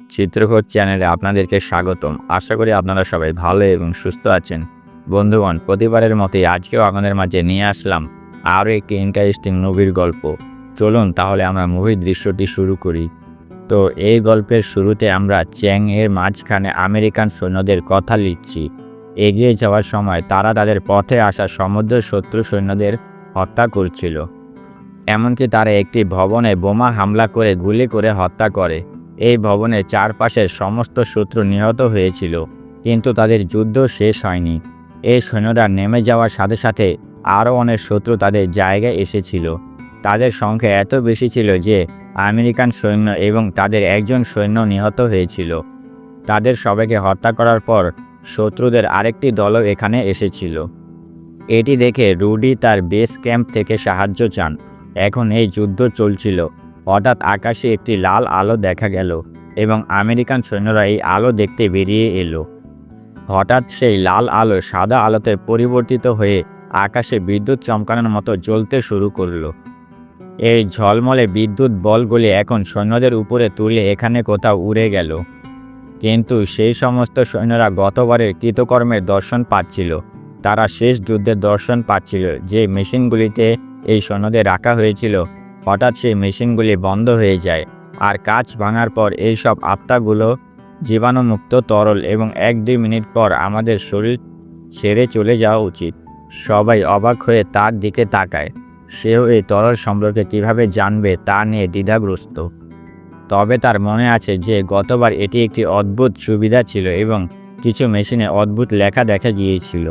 চিত্রকর চ্যানেলে আপনাদেরকে স্বাগতম। আশা করি আপনারা সবাই ভালো এবং সুস্থ আছেন। বন্ধুগণ, প্রতিবারের মতোই আজকেও আপনাদের মাঝে নিয়ে আসলাম আরও একটি ইন্টারেস্টিং মুভির গল্প। চলুন তাহলে আমরা মুভির দৃশ্যটি শুরু করি। তো এই গল্পের শুরুতে আমরা চ্যাং এর মাঝখানে আমেরিকান সৈন্যদের কথা লিখছি। এগিয়ে যাওয়ার সময় তারা তাদের পথে আসা সমুদ্র শত্রু সৈন্যদের হত্যা করছিল। এমনকি তারা একটি ভবনে বোমা হামলা করে গুলি করে হত্যা করে। এই ভবনের চারপাশের সমস্ত শত্রু নিহত হয়েছিল, কিন্তু তাদের যুদ্ধ শেষ হয়নি। এই সৈন্যরা নেমে যাওয়ার সাথে সাথে আরও অনেক শত্রু তাদের জায়গায় এসেছিল। তাদের সংখ্যা এত বেশি ছিল যে আমেরিকান সৈন্য এবং তাদের একজন সৈন্য নিহত হয়েছিল। তাদের সবাইকে হত্যা করার পর শত্রুদের আরেকটি দলও এখানে এসেছিল। এটি দেখে রুডি তার বেস ক্যাম্প থেকে সাহায্য চান। এখন এই যুদ্ধ চলছিল। হঠাৎ আকাশে একটি লাল আলো দেখা গেল এবং আমেরিকান সৈন্যরা এই আলো দেখতে বেরিয়ে এলো। হঠাৎ সেই লাল আলো সাদা আলোতে পরিবর্তিত হয়ে আকাশে বিদ্যুৎ চমকানোর মতো জ্বলতে শুরু করলো। এই ঝলমলে বিদ্যুৎ বলগুলি এখন সৈন্যদের উপরে তুলে এখানে কোথাও উড়ে গেল। কিন্তু সেই সমস্ত সৈন্যরা গতবারের কৃতকর্মের দর্শন পাচ্ছিল। তারা শেষ যুদ্ধের দর্শন পাচ্ছিল। যে মেশিনগুলিতে এই সৈন্যদের রাখা হয়েছিল, হঠাৎ সেই মেশিনগুলি বন্ধ হয়ে যায়। আর কাঁচ ভাঙার পর এই সব আত্মাগুলো জীবাণুমুক্ত তরল এবং 1-2 মিনিট পর আমাদের শরীর ছেড়ে চলে যাওয়া উচিত। সবাই অবাক হয়ে তার দিকে তাকায়। সেও এই তরল সম্পর্কে কীভাবে জানবে তা নিয়ে দ্বিধাগ্রস্ত। তবে তার মনে আছে যে গতবার এটি একটি অদ্ভুত সুবিধা ছিল এবং কিছু মেশিনে অদ্ভুত লেখা দেখা গিয়েছিল।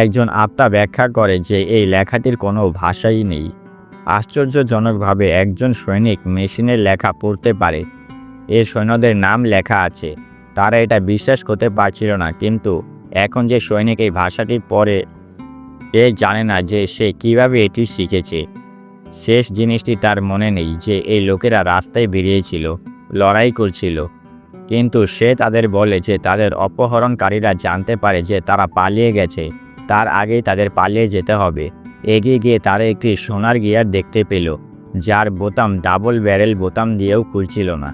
একজন আত্মা ব্যাখ্যা করে যে এই লেখাটির কোনো ভাষাই নেই। আশ্চর্যজনকভাবে একজন সৈনিক মেশিনের লেখা পড়তে পারে। এই সৈন্যদের নাম লেখা আছে। তারা এটা বিশ্বাস করতে পারছিল না, কিন্তু এখন যে সৈনিক এই ভাষাটি পড়ে, এ জানে না যে সে কিভাবে এটি শিখেছে। শেষ জিনিসটি তার মনে নেই যে এই লোকেরা রাস্তায় বেরিয়েছিল, লড়াই করছিল, কিন্তু সে তাদের বলে যে তাদের অপহরণকারীরা জানতে পারে যে তারা পালিয়ে গেছে, তার আগেই তাদের পালিয়ে যেতে হবে। এগিয়ে গিয়ে তারা একটি সোনার গিয়ার দেখতে পেল, যার বোতাম ডাবল ব্যারেল বোতাম দিয়েও খুলছিল না।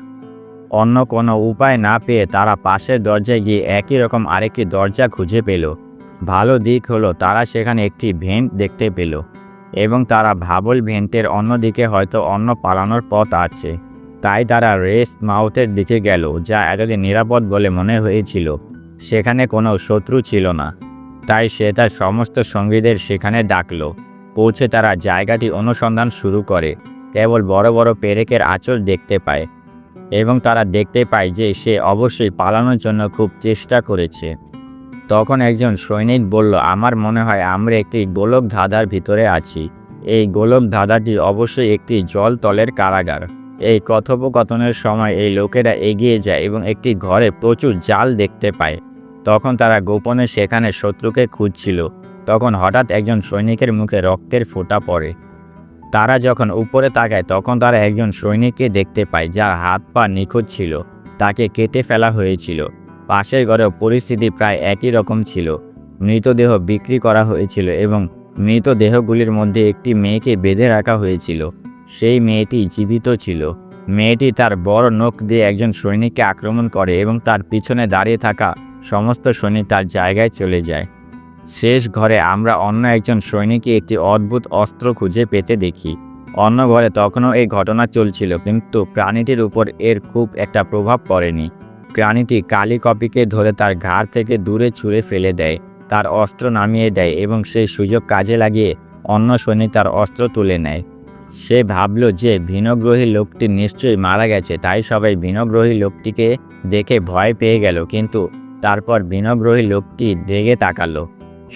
অন্য কোনো উপায় না পেয়ে তারা পাশের দরজায় গিয়ে একই রকম আরেকটি দরজা খুঁজে পেল। ভালো দিক হলো তারা সেখানে একটি ভেন্ট দেখতে পেল এবং তারা ভাবল ভেন্টের অন্যদিকে হয়তো অন্য পালানোর পথ আছে। তাই তারা রেস্ট মাউথের দিকে গেল, যা এতদিন নিরাপদ বলে মনে হয়েছিল। সেখানে কোনো শত্রু ছিল না। তাই সে তার সমস্ত সঙ্গীদের সেখানে ডাকল। পৌঁছে তারা জায়গাটি অনুসন্ধান শুরু করে। কেবল বড় বড় পেরেকের আঁচল দেখতে পায় এবং তারা দেখতে পায় যে সে অবশ্যই পালানোর জন্য খুব চেষ্টা করেছে। তখন একজন সৈনিক বলল, আমার মনে হয় আমরা একটি গোলক ধাঁধার ভিতরে আছি। এই গোলক ধাঁধাটি অবশ্যই একটি জলতলের কারাগার। এই কথোপকথনের সময় এই লোকেরা এগিয়ে যায় এবং একটি ঘরে প্রচুর জাল দেখতে পায়। তখন তারা গোপনে সেখানে শত্রুকে খুঁজছিল। তখন হঠাৎ একজন সৈনিকের মুখে রক্তের ফোঁটা পড়ে। তারা যখন উপরে তাকায় তখন তারা একজন সৈনিককে দেখতে পায় যার হাত পা নিখুঁত ছিল। তাকে কেটে ফেলা হয়েছিল। পাশের ঘরেও পরিস্থিতি প্রায় একই রকম ছিল। মৃতদেহ বিক্রি করা হয়েছিল এবং মৃতদেহগুলির মধ্যে একটি মেয়েকে বেঁধে রাখা হয়েছিল। সেই মেয়েটি জীবিত ছিল। মেয়েটি তার বড় নখ দিয়ে একজন সৈনিককে আক্রমণ করে এবং তার পিছনে দাঁড়িয়ে থাকা সমস্ত সৈনিক তার জায়গায় চলে যায়। শেষ ঘরে আমরা অন্য একজন সৈনিককে একটি অদ্ভুত অস্ত্র খুঁজে পেতে দেখি। অন্য ঘরে তখনও এই ঘটনা চলছিল, কিন্তু প্রাণীটির উপর এর খুব একটা প্রভাব পড়েনি। প্রাণীটি কালি কপিকে ধরে তার ঘাড় থেকে দূরে ছুঁড়ে ফেলে দেয়, তার অস্ত্র নামিয়ে দেয় এবং সেই সুযোগ কাজে লাগিয়ে অন্য সৈনিক তার অস্ত্র তুলে নেয়। সে ভাবল যে ভিনগ্রহী লোকটি নিশ্চয়ই মারা গেছে, তাই সবাই ভিনগ্রহী লোকটিকে দেখে ভয় পেয়ে গেল। কিন্তু তারপর ভিনগ্রহী লোকটি রেগে তাকালো।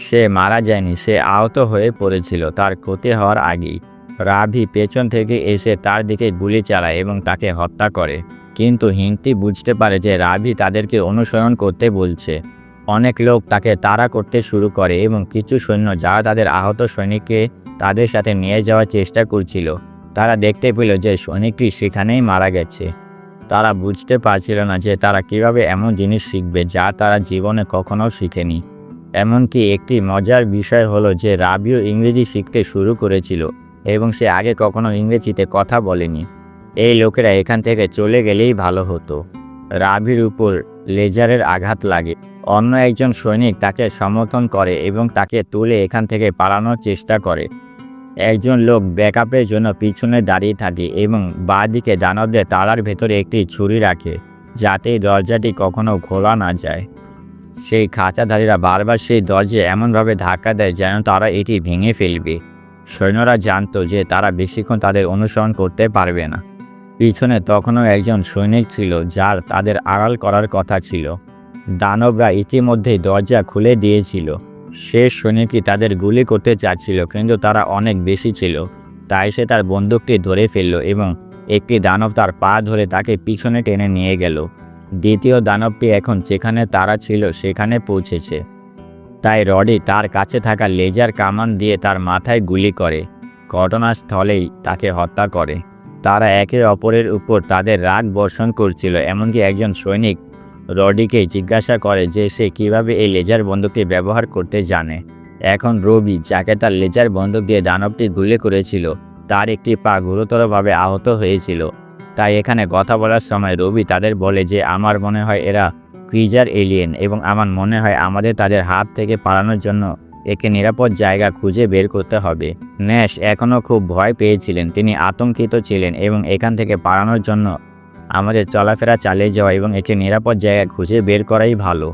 সে মারা যায়নি, সে আহত হয়ে পড়েছিল তার ক্ষতি হওয়ার আগেই। রাভি পেছন থেকে এসে তার দিকে গুলি চালায় এবং তাকে হত্যা করে। কিন্তু হিংটি বুঝতে পারে যে রাভি তাদেরকে অনুসরণ করতে বলছে। অনেক লোক তাকে তাড়া করতে শুরু করে এবং কিছু সৈন্য যারা তাদের আহত সৈনিককে তাদের সাথে নিয়ে যাওয়ার চেষ্টা করছিল, তারা দেখতে পেল যে সৈনিকটি সেখানেই মারা গেছে। তারা বুঝতে পারছিল না যে তারা কিভাবে এমন জিনিস শিখবে যা তারা জীবনে কখনো শিখেনি। এমনকি একটি মজার বিষয় হলো যে রাভিও ইংরেজি শিখতে শুরু করেছিল এবং সে আগে কখনো ইংরেজিতে কথা বলেনি। এই লোকেরা এখান থেকে চলে গেলেই ভালো হতো। রাভির উপর লেজারের আঘাত লাগে। অন্য একজন সৈনিক তাকে সমর্থন করে এবং তাকে তুলে এখান থেকে পালানোর চেষ্টা করে। একজন লোক ব্যাকআপের জন্য পিছনে দাঁড়িয়ে থাকে এবং বাঁ দিকে দানবদের তালার ভেতরে একটি ছুরি রাখে, যাতে দরজাটি কখনো খোলা না যায়। সেই খাঁচাধারীরা বারবার সেই দরজায় এমনভাবে ধাক্কা দেয় যেন তারা এটি ভেঙে ফেলবে। সৈন্যরা জানতো যে তারা বেশিক্ষণ তাদের অনুসরণ করতে পারবে না। পিছনে তখনও একজন সৈনিক ছিল যার তাদের আড়াল করার কথা ছিল। দানবরা ইতিমধ্যেই দরজা খুলে দিয়েছিল। শেষ সৈনিকটি তাদের গুলি করতে চাচ্ছিল, কিন্তু তারা অনেক বেশি ছিল। তাই সে তার বন্দুকটি ধরে ফেলল এবং একটি দানব তার পা ধরে তাকে পিছনে টেনে নিয়ে গেল। দ্বিতীয় দানবটি এখন যেখানে তারা ছিল সেখানে পৌঁছেছে। তাই রডি তার কাছে থাকা লেজার কামান দিয়ে তার মাথায় গুলি করে। ঘটনাস্থলেই তাকে হত্যা করে। তারা একে অপরের উপর তাদের রাগ বর্ষণ করছিল। এমনকি একজন সৈনিক রডিকে জিজ্ঞাসা করে যে সে কিভাবে এই লেজার বন্দুকটি ব্যবহার করতে জানে। এখন রবি, যাকে তার লেজার বন্দুক দিয়ে দানবটি গুলি করেছিল, তার একটি পা গুরুতরভাবে আহত হয়েছিল। তাই এখানে কথা বলার সময় রবি তাদের বলে যে আমার মনে হয় এরা ক্রিজার এলিয়েন এবং আমার মনে হয় আমাদের তাদের হাত থেকে পালানোর জন্য একটি নিরাপদ জায়গা খুঁজে বের করতে হবে। ন্যাশ এখনও খুব ভয় পেয়েছিলেন। তিনি আতঙ্কিত ছিলেন এবং এখান থেকে পালানোর জন্য আমাদের চলাফেরা চালিয়ে যাওয়া এবং একটি নিরাপদ জায়গা খুঁজে বের করাই ভালো।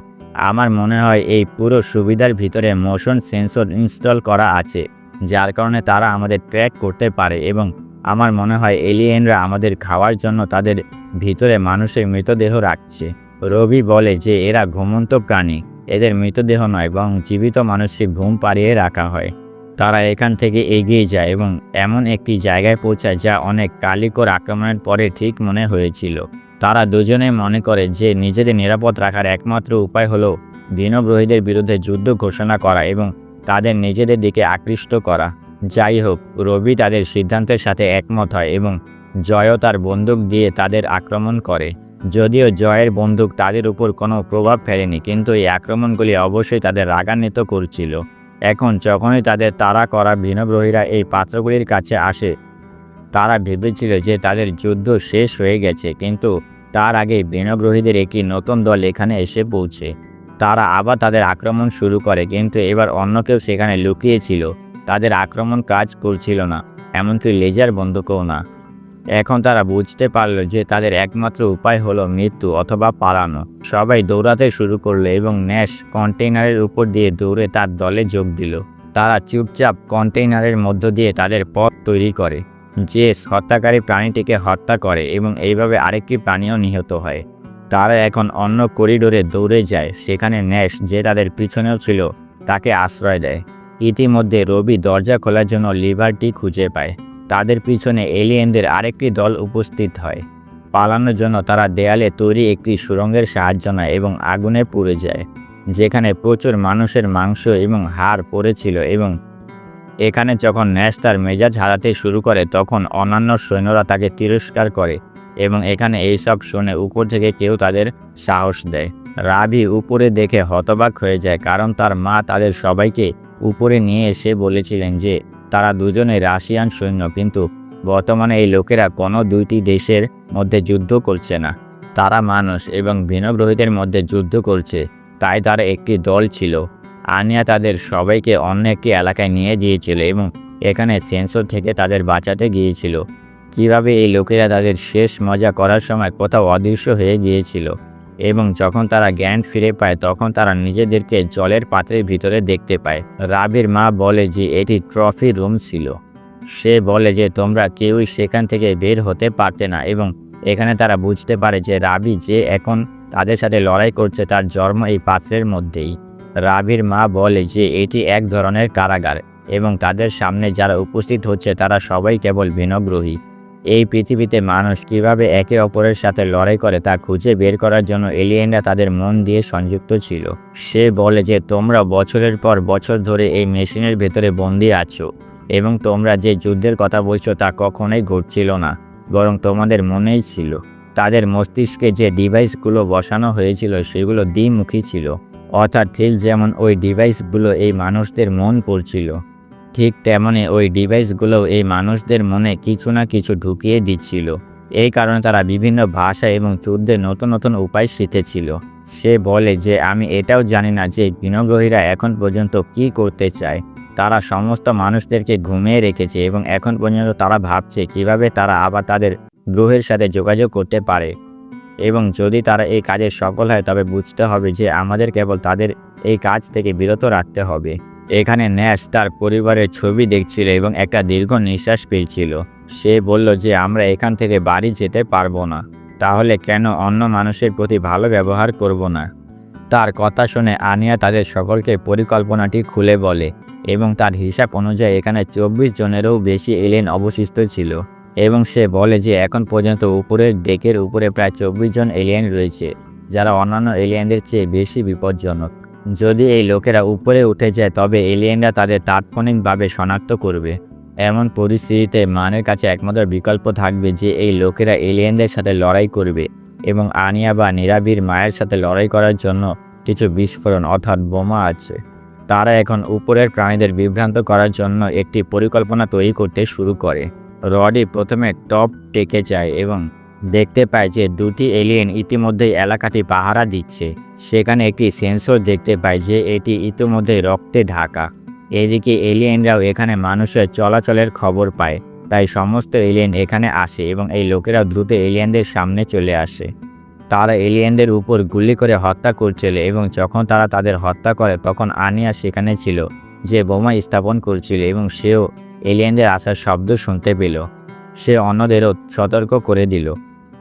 আমার মনে হয় এই পুরো সুবিধার ভিতরে মোশন সেন্সর ইনস্টল করা আছে, যার কারণে তারা আমাদের ট্র্যাক করতে পারে এবং আমার মনে হয় এলিয়েনরা আমাদের খাওয়ার জন্য তাদের ভিতরে মানুষের মৃতদেহ রাখছে। রবি বলে যে এরা ঘুমন্ত প্রাণী, এদের মৃতদেহ নয় বরং জীবিত মানুষকে ঘুম পাড়িয়ে রাখা হয়। তারা এখান থেকে এগিয়ে যায় এবং এমন একটি জায়গায় পৌঁছায় যা অনেক কালিকর আক্রমণের পরে ঠিক মনে হয়েছিল। তারা দুজনে মনে করে যে নিজেদের নিরাপদ রাখার একমাত্র উপায় হলো ভিনগ্রহীদের বিরুদ্ধে যুদ্ধ ঘোষণা করা এবং তাদের নিজেদের দিকে আকৃষ্ট করা। যাই হোক, রবি তাদের সিদ্ধান্তের সাথে একমত হয় এবং জয়ও তার বন্দুক দিয়ে তাদের আক্রমণ করে। যদিও জয়ের বন্দুক তাদের উপর কোনো প্রভাব ফেলেনি, কিন্তু এই আক্রমণগুলি অবশ্যই তাদের রাগান্বিত করছিল। এখন যখনই তাদের তাড়া করা ভিনগ্রহীরা এই পাত্রগুলির কাছে আসে, তারা ভেবেছিল যে তাদের যুদ্ধ শেষ হয়ে গেছে, কিন্তু তার আগে ভিনগ্রহীদের একটি নতুন দল এখানে এসে পৌঁছে। তারা আবার তাদের আক্রমণ শুরু করে, কিন্তু এবার অন্য কেউ সেখানে লুকিয়েছিল। তাদের আক্রমণ কাজ করছিল না, এমনকি লেজার বন্দুকও না। এখন তারা বুঝতে পারল যে তাদের একমাত্র উপায় হলো মৃত্যু অথবা পালানো। সবাই দৌড়াতে শুরু করলো এবং ন্যাশ কন্টেইনারের উপর দিয়ে দৌড়ে তার দলে যোগ দিল। তারা চুপচাপ কন্টেইনারের মধ্য দিয়ে তাদের পথ তৈরি করে। জেস হত্যাকারী প্রাণীটিকে হত্যা করে এবং এইভাবে আরেকটি প্রাণীও নিহত হয়। তারা এখন অন্য করিডোরে দৌড়ে যায়। সেখানে ন্যাশ, যে তাদের পিছনেও ছিল, তাকে আশ্রয় দেয়। ইতিমধ্যে রবি দরজা খোলার জন্য লিভারটি খুঁজে পায়। তাদের পিছনে এলিয়েনদের আরেকটি দল উপস্থিত হয়। পালানোর জন্য তারা দেয়ালে তৈরি একটি সুড়ঙ্গের সাহায্য নেয় এবং আগুনে পুড়ে যায়, যেখানে প্রচুর মানুষের মাংস এবং হাড় পড়েছিল। এবং এখানে যখন ন্যাশ তার মেজাজ হারাতে শুরু করে, তখন অন্যান্য সৈন্যরা তাকে তিরস্কার করে এবং এখানে এইসব শুনে উপর থেকে কেউ তাদের সাহস দেয়। রাভি উপরে দেখে হতবাক হয়ে যায়, কারণ তার মা তাদের সবাইকে উপরে নিয়ে এসে বলেছিলেন যে তারা দুজনে রাশিয়ান সৈন্য, কিন্তু বর্তমানে এই লোকেরা কোনো দুইটি দেশের মধ্যে যুদ্ধ করছে না, তারা মানুষ এবং ভিনগ্রহীদের মধ্যে যুদ্ধ করছে। তাই তারা একটি দল ছিল। আনিয়া তাদের সবাইকে অন্য একটি এলাকায় নিয়ে গিয়েছিল এবং এখানে সেন্সর থেকে তাদের বাঁচাতে গিয়েছিল। কিভাবে এই লোকেরা তাদের শেষ মজা করার সময় কোথাও অদৃশ্য হয়ে গিয়েছিল এবং যখন তারা জ্ঞান ফিরে পায়, তখন তারা নিজেদেরকে জলের পাত্রের ভিতরে দেখতে পায়। রাবির মা বলে যে এটি ট্রফি রুম ছিল। সে বলে যে তোমরা কেউই সেখান থেকে বের হতে পারতে না এবং এখানে তারা বুঝতে পারে যে রাবি যে এখন তাদের সাথে লড়াই করছে তার জন্ম এই পাত্রের মধ্যেই। রাবির মা বলে যে এটি এক ধরনের কারাগার এবং তাদের সামনে যারা উপস্থিত হচ্ছে তারা সবাই কেবল ভিনগ্রহী। এই পৃথিবীতে মানুষ কিভাবে একে অপরের সাথে লড়াই করে তা খুঁজে বের করার জন্য এলিয়েনরা তাদের মন দিয়ে সংযুক্ত ছিল। সে বলে যে তোমরা বছরের পর বছর ধরে এই মেশিনের ভেতরে বন্দি আছো এবং তোমরা যে যুদ্ধের কথা বলছো তা কখনোই ঘটছিল না, বরং তোমাদের মনেই ছিল। তাদের মস্তিষ্কে যে ডিভাইসগুলো বসানো হয়েছিল সেগুলো দ্বিমুখী ছিল, অর্থাৎ ঠিক যেমন ওই ডিভাইসগুলো এই মানুষদের মন পড়ছিল, ঠিক তেমনি ওই ডিভাইসগুলো এই মানুষদের মনে কিছু না কিছু ঢুকিয়ে দিচ্ছিল। এই কারণে তারা বিভিন্ন ভাষা এবং যুদ্ধের নতুন নতুন উপায় শিখেছিল। সে বলে যে আমি এটাও জানি না যে ভিনগ্রহীরা এখন পর্যন্ত কি করতে চায়। তারা সমস্ত মানুষদেরকে ঘুমিয়ে রেখেছে এবং এখন পর্যন্ত তারা ভাবছে কিভাবে তারা আবার তাদের গ্রহের সাথে যোগাযোগ করতে পারে, এবং যদি তারা এই কাজে সফল হয় তবে বুঝতে হবে যে আমাদের কেবল তাদের এই কাজ থেকে বিরত রাখতে হবে। এখানে ন্যাশ তার পরিবারের ছবি দেখছিল এবং একটা দীর্ঘ নিঃশ্বাস ফেলছিল। সে বলল যে আমরা এখান থেকে বাড়ি যেতে পারবো না, তাহলে কেন অন্য মানুষের প্রতি ভালো ব্যবহার করব না? তার কথা শুনে আনিয়া তাদের সকলকে পরিকল্পনাটি খুলে বলে এবং তার হিসাব অনুযায়ী এখানে 24 জনেরও বেশি এলিয়েন অবশিষ্ট ছিল, এবং সে বলে যে এখন পর্যন্ত উপরের ডেকের উপরে প্রায় 24 জন এলিয়েন রয়েছে, যারা অন্যান্য এলিয়েনদের চেয়ে বেশি বিপজ্জনক। যদি এই লোকেরা উপরে উঠে যায় তবে এলিয়েনরা তাদের তাৎক্ষণিকভাবে শনাক্ত করবে। এমন পরিস্থিতিতে মানের কাছে একমাত্র বিকল্প থাকবে যে এই লোকেরা এলিয়েনদের সাথে লড়াই করবে এবং আনিয়া বা নীরাবির মায়ের সাথে লড়াই করার জন্য কিছু বিস্ফোরণ অর্থাৎ বোমা আছে। তারা এখন উপরের প্রাণীদের বিভ্রান্ত করার জন্য একটি পরিকল্পনা তৈরি করতে শুরু করে। রডি প্রথমে টপ টেকে যায় এবং দেখতে পায় যে দুটি এলিয়েন ইতিমধ্যেই এলাকাটি পাহারা দিচ্ছে। সেখানে একটি সেন্সর দেখতে পায় যে এটি ইতিমধ্যেই রক্তে ঢাকা। এদিকে এলিয়েনরাও এখানে মানুষের চলাচলের খবর পায়, তাই সমস্ত এলিয়েন এখানে আসে এবং এই লোকেরা দ্রুত এলিয়েনদের সামনে চলে আসে। তারা এলিয়েনদের উপর গুলি করে হত্যা করছিল এবং যখন তারা তাদের হত্যা করে তখন আনিয়া সেখানে ছিল, যে বোমা স্থাপন করছিল, এবং সেও এলিয়েনদের আসার শব্দ শুনতে পেল। সে অন্যদেরও সতর্ক করে দিল,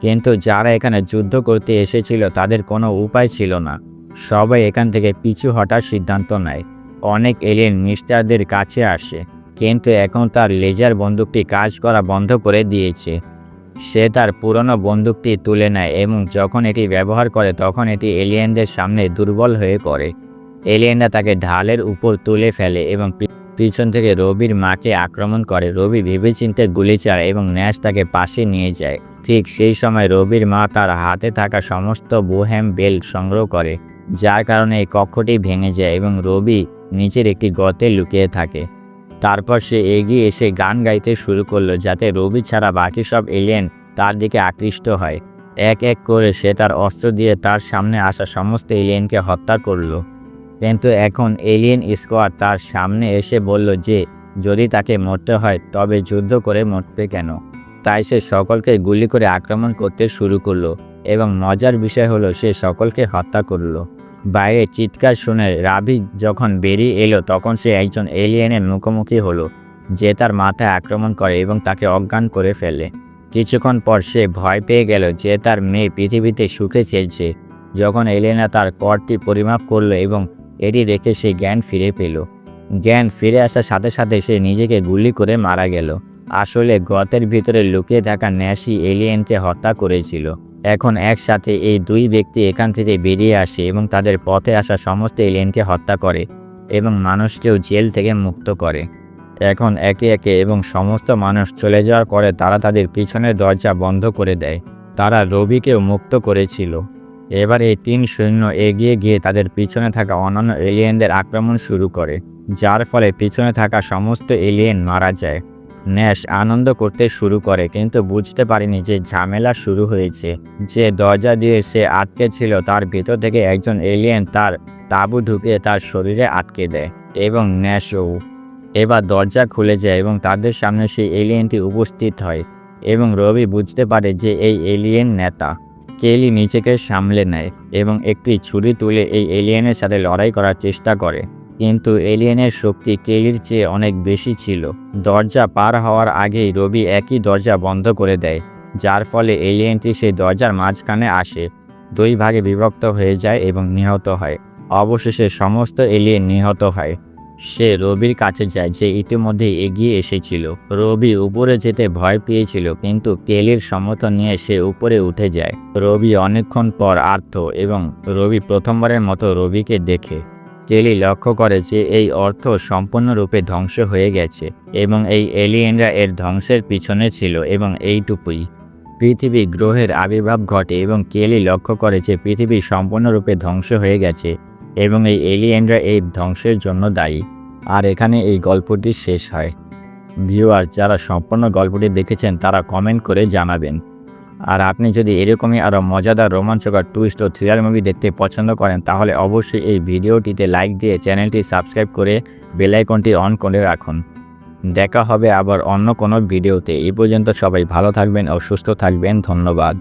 কিন্তু যারা এখানে যুদ্ধ করতে এসেছিল তাদের কোনো উপায় ছিল না। সবাই এখান থেকে পিছু হটার সিদ্ধান্ত নেয়। অনেক এলিয়েন মিস্টারদের কাছে আসে, কিন্তু এখন তার লেজার বন্দুকটি কাজ করা বন্ধ করে দিয়েছে। সে তার পুরনো বন্দুকটি তুলে নেয় এবং যখন এটি ব্যবহার করে তখন এটি এলিয়েনদের সামনে দুর্বল হয়ে পড়ে। এলিয়েনরা তাকে ঢালের উপর তুলে ফেলে এবং পিছন থেকে রবির মাকে আক্রমণ করে। রবি ভেবেচিন্তে গুলি চালায় এবং ন্যাশ তাকে পাশে নিয়ে যায়। ঠিক সেই সময় রবির মা তার হাতে থাকা সমস্ত বোহেম বেল্ট সংগ্রহ করে, যার কারণে এই কক্ষটি ভেঙে যায় এবং রবি নিচের একটি গর্তে লুকিয়ে থাকে। তারপর সে এগিয়ে এসে গান গাইতে শুরু করলো যাতে রবি ছাড়া বাকি সব এলিয়েন তার দিকে আকৃষ্ট হয়। এক এক করে সে তার অস্ত্র দিয়ে তার সামনে আসা সমস্ত এলিয়েনকে হত্যা করলো। কিন্তু এখন এলিয়েন স্কোয়াড তার সামনে এসে বলল যে যদি তাকে মরতে হয় তবে যুদ্ধ করে মরবে কেন। তাই সে সকলকে গুলি করে আক্রমণ করতে শুরু করলো এবং মজার বিষয় হলো সে সকলকে হত্যা করলো। বাইরে চিৎকার শুনে রাভি যখন বেরিয়ে এলো তখন সে একজন এলিয়েনের মুখোমুখি হলো, যে তার মাথায় আক্রমণ করে এবং তাকে অজ্ঞান করে ফেলে। কিছুক্ষণ পর সে ভয় পেয়ে গেল যে তার মেয়ে পৃথিবীতে সুখে খেলছে। যখন এলিয়েনা তার করটি পরিমাপ করলো এবং এটি দেখে সে জ্ঞান ফিরে পেল। জ্ঞান ফিরে আসার সাথে সাথে সে নিজেকে গুলি করে মারা গেল। আসলে গর্তের ভিতরে লুকিয়ে থাকা ন্যাশি এলিয়েনকে হত্যা করেছিল। এখন একসাথে এই দুই ব্যক্তি এখান থেকে বেরিয়ে আসে এবং তাদের পথে আসা সমস্ত এলিয়েনকে হত্যা করে এবং মানুষকেও জেল থেকে মুক্ত করে। এখন একে একে এবং সমস্ত মানুষ চলে যাওয়ার পরে তারা তাদের পিছনের দরজা বন্ধ করে দেয়। তারা রবিকেও মুক্ত করেছিল। এবার এই 3 সৈন্য এগিয়ে গিয়ে তাদের পিছনে থাকা অন্যান্য এলিয়েনদের আক্রমণ শুরু করে, যার ফলে পিছনে থাকা সমস্ত এলিয়েন মারা যায়। ন্যাশ আনন্দ করতে শুরু করে, কিন্তু বুঝতে পারেনি যে ঝামেলা শুরু হয়েছে। যে দরজা দিয়ে সে আটকে ছিল তার ভেতর থেকে একজন এলিয়েন তার তাঁবু ঢুকিয়ে তার শরীরে আটকে দেয় এবং ন্যাশও। এবার দরজা খুলে যায় এবং তাদের সামনে সেই এলিয়েনটি উপস্থিত হয় এবং রবি বুঝতে পারে যে এই এলিয়েন নেতা। কেলি নিজেকে সামলে নেয় এবং একটি ছুরি তুলে এই এলিয়েনের সাথে লড়াই করার চেষ্টা করে, কিন্তু এলিয়েনের শক্তি কেলির চেয়ে অনেক বেশি ছিল। দরজা পার হওয়ার আগেই রবি একই দরজা বন্ধ করে দেয়, যার ফলে এলিয়েনটি সেই দরজার মাঝখানে আসে, 2 ভাগে বিভক্ত হয়ে যায় এবং নিহত হয়। অবশেষে সমস্ত এলিয়েন নিহত হয়। সে রবির কাছে যায় যে ইতিমধ্যেই এগিয়ে এসেছিল। রবি উপরে যেতে ভয় পেয়েছিল, কিন্তু কেলির সমর্থন নিয়ে সে উপরে উঠে যায়। রবি অনেকক্ষণ পর আর্ত এবং রবি প্রথমবারের মতো রবিকে দেখে। কেলি লক্ষ্য করে যে এই অর্থ সম্পূর্ণরূপে ধ্বংস হয়ে গেছে এবং এই এলিয়েনরা এর ধ্বংসের পিছনে ছিল, এবং এইটুকুই। পৃথিবী গ্রহের আবির্ভাব ঘটে এবং কেলি লক্ষ্য করে যে পৃথিবী সম্পূর্ণরূপে ধ্বংস হয়ে গেছে এবং এই এলিয়েনরা এই ধ্বংসের জন্য দায়ী। আর এখানে এই গল্পটি শেষ হয়। ভিউয়ার যারা সম্পূর্ণ গল্পটি দেখেছেন তারা কমেন্ট করে জানাবেন। আর আপনি যদি এরকমই আরও মজাদার রোমাঞ্চকর টুইস্ট ও থ্রিলার মুভি দেখতে পছন্দ করেন তাহলে অবশ্যই এই ভিডিওটিতে লাইক দিয়ে চ্যানেলটি সাবস্ক্রাইব করে বেল আইকনটি অন করে রাখুন। দেখা হবে আবার অন্য কোনো ভিডিওতে। এই পর্যন্ত সবাই ভালো থাকবেন ও সুস্থ থাকবেন। ধন্যবাদ।